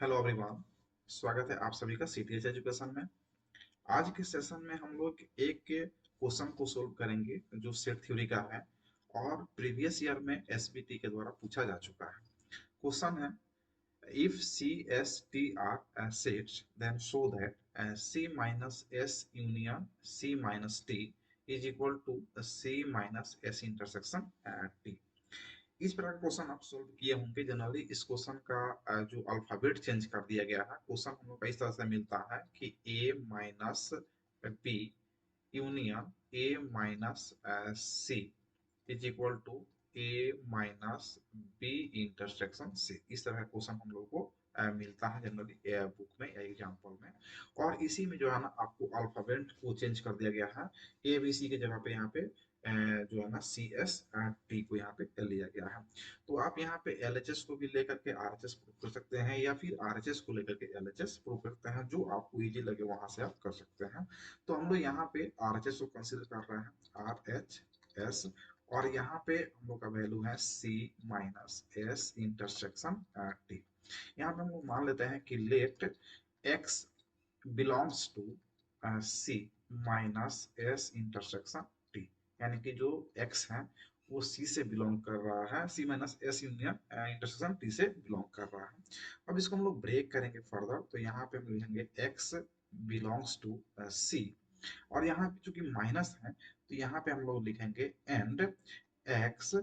Hello everyone. स्वागत है आप सभी का सीटीएच एजुकेशन में। आज के सेशन में हम लोग एक क्वेश्चन को सोल्व करेंगे जो सेट थ्योरी का है और प्रीवियस ईयर में एसबीटी के द्वारा पूछा जा चुका है। क्वेश्चन है, if C S T are sets then show that C minus S union C minus T is equal to C minus S intersection T। इस प्रकार का क्वेश्चन आप सोल्व किए होंगे। जनरली इस क्वेश्चन का जो अल्फाबेट चेंज कर दिया गया है। क्वेश्चन हम लोग को इस तरह से मिलता है कि a minus B union a minus C is equal to a minus B intersection C. इस तरह का क्वेश्चन हम लोग को मिलता है जनरली बुक में या एग्जाम्पल में। और इसी में जो है ना आपको अल्फाबेट को चेंज कर दिया गया है। ए बी सी के जगह पे यहाँ पे जो है ना सी एस टी को यहाँ पे लिया गया है। तो आप यहाँ पे एल एच एस को भी लेकर के आर एच एस प्रूव कर सकते हैं या फिर आर एच एस को लेकर के एल एच एस प्रूव कर सकते हैं, जो आपको इजी लगे वहां से आप कर सकते हैं। तो हम लोग यहाँ पे आर एच एस को कंसिडर कर रहे हैं, आर एच एस। और यहाँ पे हम लोग का वैल्यू है C minus S intersection T. यहाँ पे हम लोग मान लेते हैं कि let X belongs to C minus S intersection T. यानी कि जो x है वो c से बिलोंग कर रहा है, c minus S union intersection t से बिलोंग कर रहा है। अब इसको हम लोग ब्रेक करेंगे फर्दर, तो यहाँ पे हम लिखेंगे x बिलोंग्स टू c। और यहाँ पे चूंकि माइनस है तो यहाँ पे हम लोग लिखेंगे and x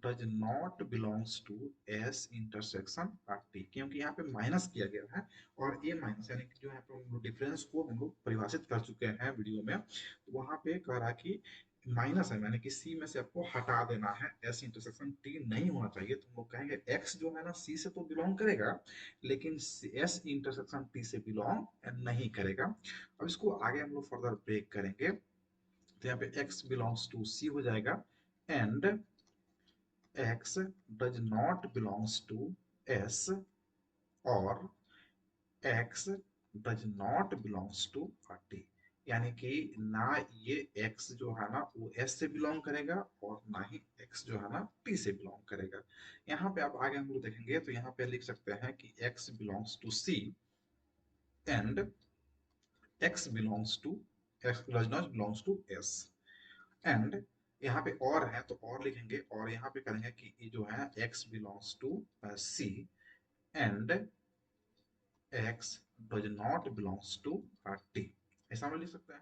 does not belongs to s intersection t, क्योंकि यहाँ पे माइनस किया गया है। और a माइनस यानी कि जो यहाँ पे हम लोग डिफरेंस को हम लोग परिभाषित कर चुके हैं वीडियो में, तो वहां पे कह रहा कि माइनस है यानी कि सी में से आपको हटा देना है, एस इंटरसेक्शन टी नहीं होना चाहिए। तो हम लोग कहेंगे एक्स जो है ना सी से तो बिलोंग करेगा लेकिन एस इंटरसेक्शन टी से बिलोंग नहीं करेगा। अब इसको आगे हम लोग फर्दर ब्रेक करेंगे, तो यहाँ पे x बिलोंग्स टू c हो जाएगा and x does not belongs to s और x does not belongs to t। यानी कि ना ये x जो है ना वो s से बिलोंग करेगा और ना ही x जो है ना t से बिलोंग करेगा। यहाँ पे आप आगे हम लोग देखेंगे तो यहाँ पे लिख सकते हैं कि x belongs to c and x belongs to x does not belongs to s। And यहाँ पे और है तो और लिखेंगे और यहाँ पे करेंगे कि ये जो है x belongs to c and x does not belongs to t। ऐसा हम लिख सकते हैं।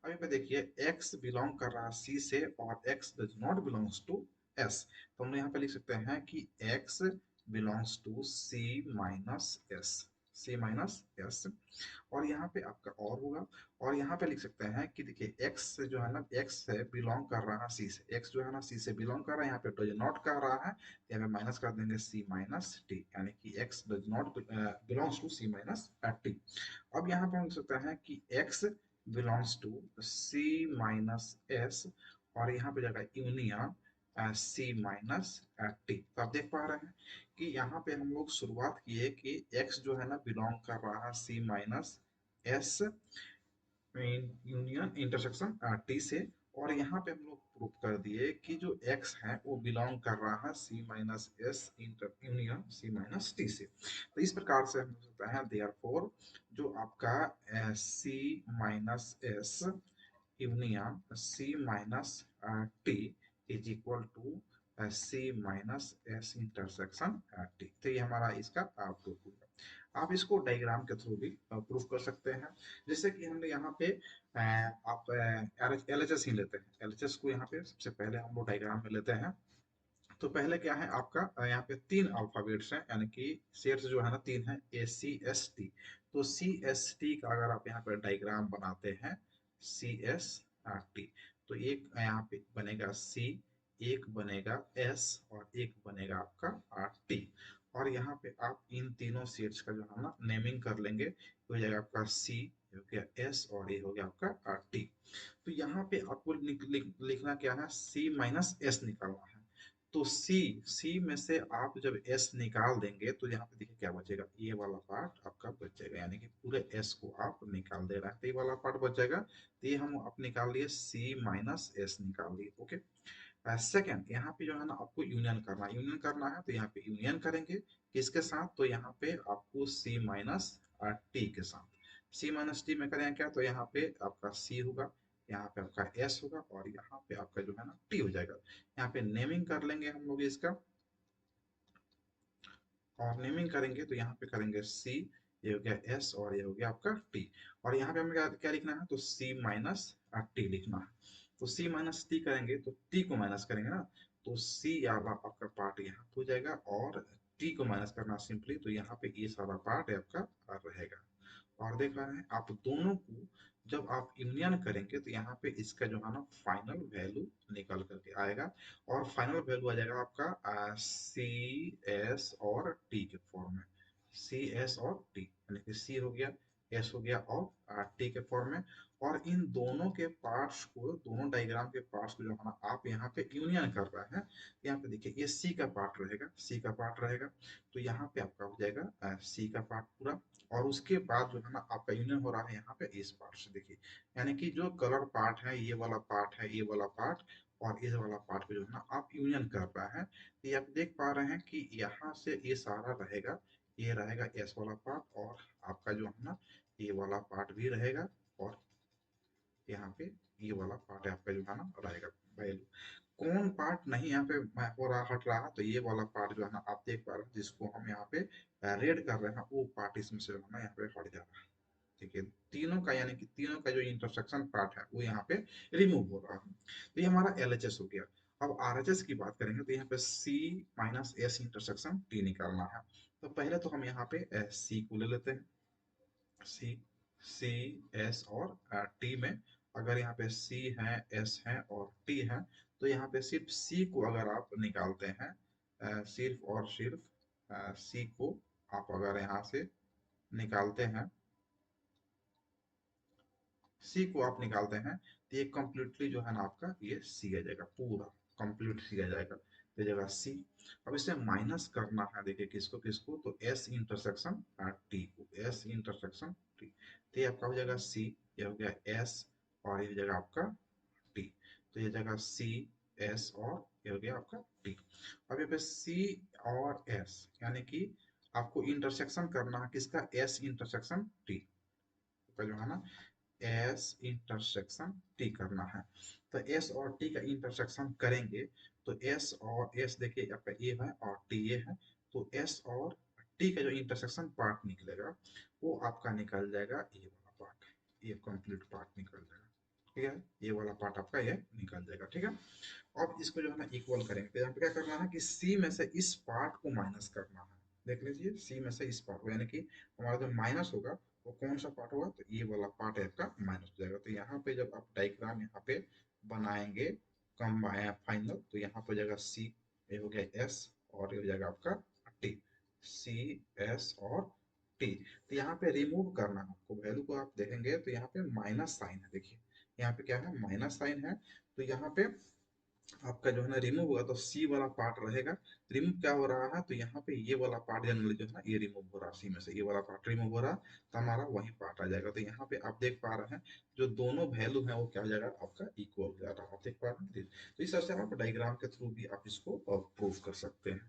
अब यहाँ पे देखिए x बिलोंग कर रहा है c से और x does not belongs to s, तो हम यहाँ पे लिख सकते हैं कि x belongs to c minus s, c minus s। और यहाँ पे आपका और होगा और यहाँ पे लिख सकते हैं कि देखिए x से जो है ना x से बिलोंग कर रहा है c से, x जो है ना c से बिलोंग कर रहा है, यहाँ पे डज नॉट कर रहा है तो यहाँ पे माइनस कर देंगे c माइनस टी, यानी कि x does not belongs to c minus T. अब यहाँ पे हम लिख सकते हैं कि x belongs to c minus s और यहाँ पे जाएगा यूनियन सी माइनस टी। तो आप देख पा रहे हैं कि यहाँ पे हम लोग शुरुआत किए कि x जो है ना बिलोंग कर रहा है c minus S union intersection T से। और यहाँ पे हम लोग प्रूव कर दिए कि जो x है वो बिलोंग कर रहा है c minus S inter union c minus T से। तो इस प्रकार से हम सकते हैं देयरफॉर जो आपका c minus S union c minus T is equal to c minus S intersection T. तो ये हमारा इसका प्रूफ होगा। आप इसको डायग्राम के थ्रू भी प्रूफ कर सकते हैं। जैसे कि हमने यहाँ पे आप एल एच एस ही लेते हैं, एल एच एस को यहाँ पे सबसे पहले हम लोग डायग्राम में लेते हैं। तो पहले क्या है आपका यहाँ पे तीन अल्फाबेट्स हैं, यानी कि शेयर्स जो है ना तीन है, ए सी एस टी। तो सी एस टी का अगर आप यहाँ पे डायग्राम बनाते हैं सी एस टी, तो एक यहाँ पे बनेगा सी, एक बनेगा एस और एक बनेगा आपका टी। और यहाँ पे आप इन तीनों शेयर्स का जो है ना नेमिंग कर लेंगे, हो जाएगा आपका सी, हो गया एस और ये हो गया आपका टी। तो यहाँ पे आपको लिखना क्या है, सी माइनस एस निकालना है। तो सी में से आप जब एस निकाल देंगे तो यहाँ पे देखिए क्या बचेगा, ये वाला पार्ट आपका बच जाएगा, यानी कि पूरे एस को आप निकाल दे रहा है तो ये वाला पार्ट बच जाएगा। तो ये हम आप निकाल लिए सी माइनस एस निकाल लिए। ओके, सेकंड, यहाँ पे जो है ना आपको यूनियन करना है, यूनियन करना है तो यहाँ पे यूनियन करेंगे किसके साथ, तो यहाँ पे आपको c माइनस टी के साथ। c माइनस टी में करें क्या, तो यहाँ पे आपका c होगा, यहाँ पे आपका s होगा और यहाँ पे आपका जो है ना t हो जाएगा। यहाँ पे नेमिंग कर लेंगे हम लोग इसका, और नेमिंग करेंगे तो यहाँ पे करेंगे c, ये हो गया s और ये हो गया आपका t। और यहाँ पे हमें क्या क्या लिखना है, तो c माइनस टी लिखना है। तो c माइनस टी करेंगे तो t को माइनस करेंगे ना, तो c वाला आपका पार्ट यहाँ हो जाएगा और t को माइनस करना सिंपली, तो यहाँ पे ये सारा पार्ट आपका रहेगा। और देख रहे हैं आप दोनों को जब आप यूनियन करेंगे तो यहाँ पे इसका जो है ना फाइनल वैल्यू निकल करके आएगा, और फाइनल वैल्यू आ जाएगा आपका सी एस और टी के फॉर्म में। सी एस और टी यानी कि सी हो गया, एस हो गया और टी के फॉर्म में। और इन दोनों के पार्ट्स को, दोनों डायग्राम के पार्ट्स को जो है ना आप यहाँ पे यूनियन कर रहे हैं, यहाँ पे देखिए ये सी का पार्ट रहेगा, सी का पार्ट रहेगा, तो यहाँ पे आपका हो जाएगा सी का पार्ट पूरा। और उसके बाद जो है ना आपका यूनियन हो रहा है यहाँ पे इस पार्ट से, देखिए यानी कि जो कलर पार्ट है, ये वाला पार्ट है, ये वाला पार्ट और इस वाला पार्ट को जो है ना आप यूनियन कर रहे हैं। तो ये आप देख पा रहे हैं कि यहाँ से ये सारा रहेगा, ये रहेगा एस वाला पार्ट, और आपका जो है ना ये वाला पार्ट भी रहेगा, और यहाँ पे ये वाला पार्ट आपका जो है ना रहेगा। वैल्यू कौन पार्ट नहीं यहाँ पे हो रहा, हट रहा, तो ये वाला पार्ट जो है ना आप देख पा रहे हैं, जिसको हम यहाँ पे रेड कर रहे हैं, वो पार्ट इसमें से जो है ना यहाँ पे हट जा रहा है। ठीक है, तीनों का यानी कि तीनों का जो इंटरसेक्शन पार्ट है वो यहाँ पे रिमूव हो रहा है। तो ये हमारा एलएचएस हो गया। अब आरएचएस की बात करेंगे तो यहाँ पे सी माइनस एस इंटरसेक्शन टी निकालना है। तो पहले तो हम यहाँ पे सी को ले लेते हैं, सी, सी एस और टी में अगर यहाँ पे सी है, एस है और टी है, तो यहाँ पे सिर्फ सी को अगर आप निकालते हैं, सिर्फ और सिर्फ सी को आप अगर यहाँ से निकालते हैं, सी को आप निकालते हैं, तो ये कंप्लीटली जो है ना आपका ये सी आ जाएगा, पूरा कंप्लीट सी आ जाएगा, तो जगह सी। अब इसे माइनस करना है, देखिए किसको किसको, तो एस इंटरसेक्शन टी को, एस इंटरसेक्शन टी, तो ये आपका हो जाएगा सी, ये हो गया एस और ये हो जाएगा आपका टी। तो ये जगह सी एस और ये हो गया आपका टी। अब यहाँ पे सी और एस यानी कि आपको इंटरसेक्शन करना है किसका, एस इंटरसेक्शन टी का जो है ना एस इंटरसेक्शन टी करना है। तो एस और टी का इंटरसेक्शन करेंगे तो एस और एस देखिए आपका ए है और टी ए है, तो एस और टी का जो इंटरसेक्शन पार्ट निकलेगा वो आपका निकल जाएगा ये वाला पार्ट, ये कंप्लीट पार्ट निकल जाएगा। ठीक है, ये वाला पार्ट आपका ये निकल जाएगा। ठीक है, अब इसको जो है ना इक्वल करेंगे, तो यहाँ पे क्या करना है कि सी में से इस पार्ट को माइनस करना है। देख लीजिए सी में से इस पार्ट को, यानी कि हमारा जो माइनस होगा वो कौन सा पार्ट होगा, तो ये वाला पार्ट आपका माइनस हो जाएगा। तो यहाँ पे जब आप डायग्राम यहाँ पे बनाएंगे कम फाइनल, तो यहाँ पे हो जाएगा सी, ये हो गया एस और ये हो जाएगा आपका टी, सी एस और टी। तो यहाँ पे रिमूव करना है आपको, वैल्यू को आप देखेंगे तो यहाँ पे माइनस साइन है, देखिए यहाँ पे क्या है, माइनस साइन है। तो यहाँ पे आपका जो है ना रिमूव होगा तो सी वाला पार्ट रहेगा। रिमूव क्या हो रहा है, तो यहाँ पे ये वाला पार्ट जनरली जो है ना ये रिमूव हो रहा है, सी में से ये वाला पार्ट रिमूव हो रहा है, तो हमारा वही पार्ट आ जाएगा। तो यहाँ पे आप देख पा रहे हैं जो दोनों वैल्यू है वो क्या हो जाएगा आपका इक्वल हो जाएगा, आप देख पा रहे हैं। तो इस तरह से आप डायग्राम के थ्रू भी आप इसको प्रूव कर सकते हैं।